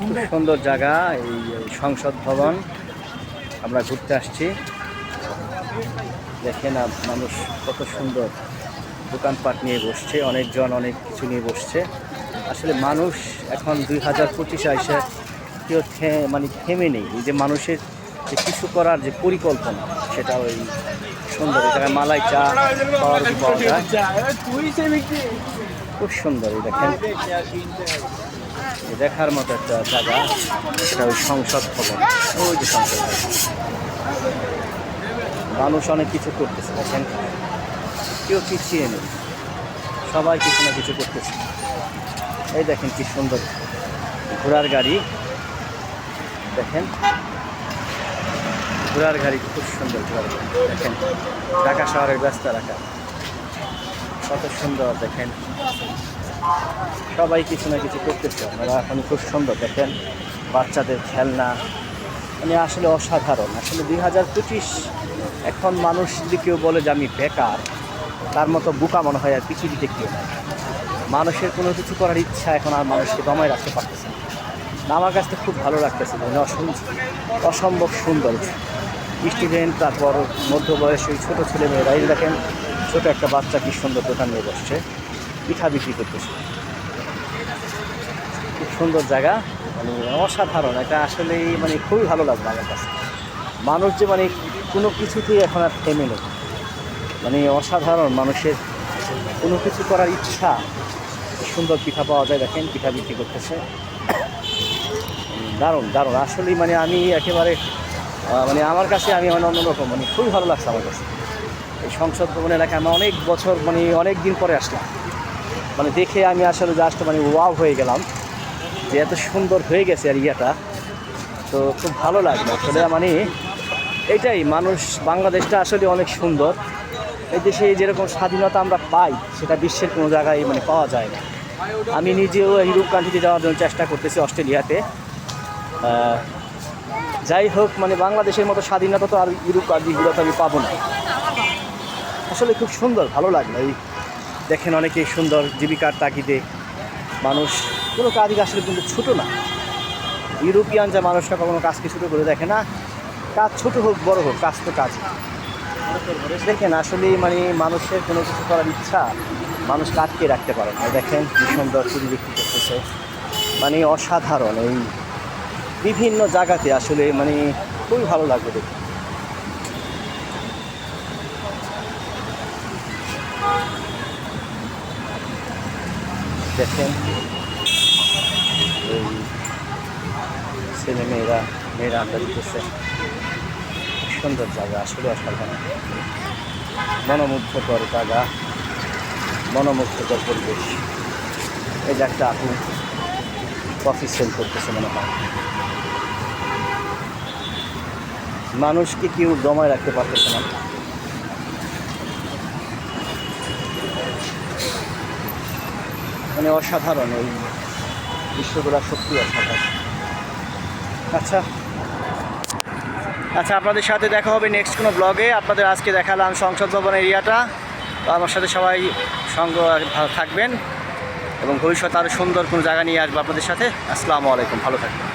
খুব সুন্দর জায়গা এই সংসদ ভবন, আমরা ঘুরতে আসছি। দেখেন মানুষ কত সুন্দর দোকানপাট নিয়ে বসছে, অনেকজন অনেক কিছু নিয়ে বসছে। আসলে মানুষ এখন 2025 এসে কেউ মানে থেমে নেই। এই যে মানুষের যে কিছু করার যে পরিকল্পনা, সেটা ওই সুন্দর জায়গায় মালাই চা পাওয়ার পাওয়া যায়, খুব সুন্দর। এই দেখেন দেখার মতো একটা জায়গা, সেটা ওই সংসদ ভবন। ওই যে সংসদ ভবন, মানুষ অনেক কিছু করতেছে। দেখেন কেউ পিছিয়ে নেই, সবাই কিছু না কিছু করতেছে। এই দেখেন কি সুন্দর ঘোড়ার গাড়ি, দেখেন ঘোড়ার গাড়ি, খুব সুন্দর ঘোড়ার গাড়ি। দেখেন ঢাকা শহরের ব্যস্ত রাখা কত সুন্দর। দেখেন সবাই কিছু না কিছু করতেছে, আপনারা এখন খুব সুন্দর। দেখেন বাচ্চাদের খেলনা, মানে আসলে অসাধারণ। আসলে 2025 এখন মানুষ যদি কেউ বলে যে আমি বেকার, তার মতো বোকা মনে হয় আর পৃথিবীতে কেউ নাই। মানুষের কোনো কিছু করার ইচ্ছা এখন আর মানুষকে দমায় রাখতে পারতেছে না। আমার কাছে খুব ভালো লাগতেছে, অসম্ভব সুন্দর স্টুডেন্ট, তারপর মধ্যবয়সী ছোটো ছেলেমেয়েরা। এই দেখেন ছোটো একটা বাচ্চা কি সুন্দর দোকান নিয়ে বসছে, পিঠা বিক্রি করতেছে। খুব সুন্দর জায়গা, মানে অসাধারণ। এটা আসলেই মানে খুবই ভালো লাগলো আমার কাছে। মানুষ যে মানে কোনো কিছুতেই এখন আর থেমে নেই, মানে অসাধারণ। মানুষের কোনো কিছু করার ইচ্ছা, সুন্দর পিঠা পাওয়া যায়। দেখেন পিঠা বিক্রি করতেছে, দারুণ দারুণ। আসলেই মানে আমি একেবারে মানে আমার কাছে আমি মানে অন্যরকম, মানে খুবই ভালো লাগছে আমার কাছে। এই সংসদ ভবন এলাকায় আমি অনেক বছর, মানে অনেক দিন পরে আসলাম, মানে দেখে আমি আসলে জাস্ট মানে ওয়াও হয়ে গেলাম যে এত সুন্দর হয়ে গেছে এরিয়াটা। তো খুব ভালো লাগলো আসলে। মানে এটাই মানুষ, বাংলাদেশটা আসলে অনেক সুন্দর। এই দেশে যেরকম স্বাধীনতা আমরা পাই, সেটা বিশ্বের কোনো জায়গায় মানে পাওয়া যায় না। আমি নিজেও ইউরোপ কান্ট্রিতে যাওয়ার জন্য চেষ্টা করতেছি, অস্ট্রেলিয়াতে। যাই হোক, মানে বাংলাদেশের মতো স্বাধীনতা তো আর ইউরোপ কান্ট্রিগুলোতে আমি পাবো না। আসলে খুব সুন্দর, ভালো লাগলো। এই দেখেন অনেকেই সুন্দর জীবিকার তাগিদে মানুষ কোনো কাজই আসলে কিন্তু ছোটো না। ইউরোপিয়ান যা মানুষরা কখনো কাজকে ছোটো করে দেখে না, কাজ ছোটো হোক বড় হোক, কাজ তো কাজ। দেখেন আসলে মানে মানুষের কোনো কিছু করার ইচ্ছা মানুষকে আটকে রাখতে পারে না। দেখেন কি সুন্দর চুরি বিক্রি করতেছে, মানে অসাধারণ। এই বিভিন্ন জায়গাতে আসলে মানে খুবই ভালো লাগবে দেখে। দেখেন এই ছেলে মেয়েরা আড্ডা দিতেছে, সুন্দর জায়গা, আসলে অসাধারণ। মনোমুগ্ধকর জায়গা, মনোমুগ্ধকর পরিবেশ। এই যে একটা আপু কফি সেল করতেছে মনে হয়। মানুষকে কেউ দমায় রাখতে পারতেছে না। মানে অসাধারণ, এই দৃশ্যগুলো সত্যি অসাধারণ। আচ্ছা আচ্ছা, আপনাদের সাথে দেখা হবে নেক্সট কোনো ব্লগে। আপনাদের আজকে দেখালাম সংসদ ভবন এরিয়াটা। তো আমার সাথে সবাই সঙ্গ ভালো থাকবেন, এবং ভবিষ্যতে আরও সুন্দর কোনো জায়গা নিয়ে আসবো আপনাদের সাথে। আসসালামু আলাইকুম, ভালো থাকবেন।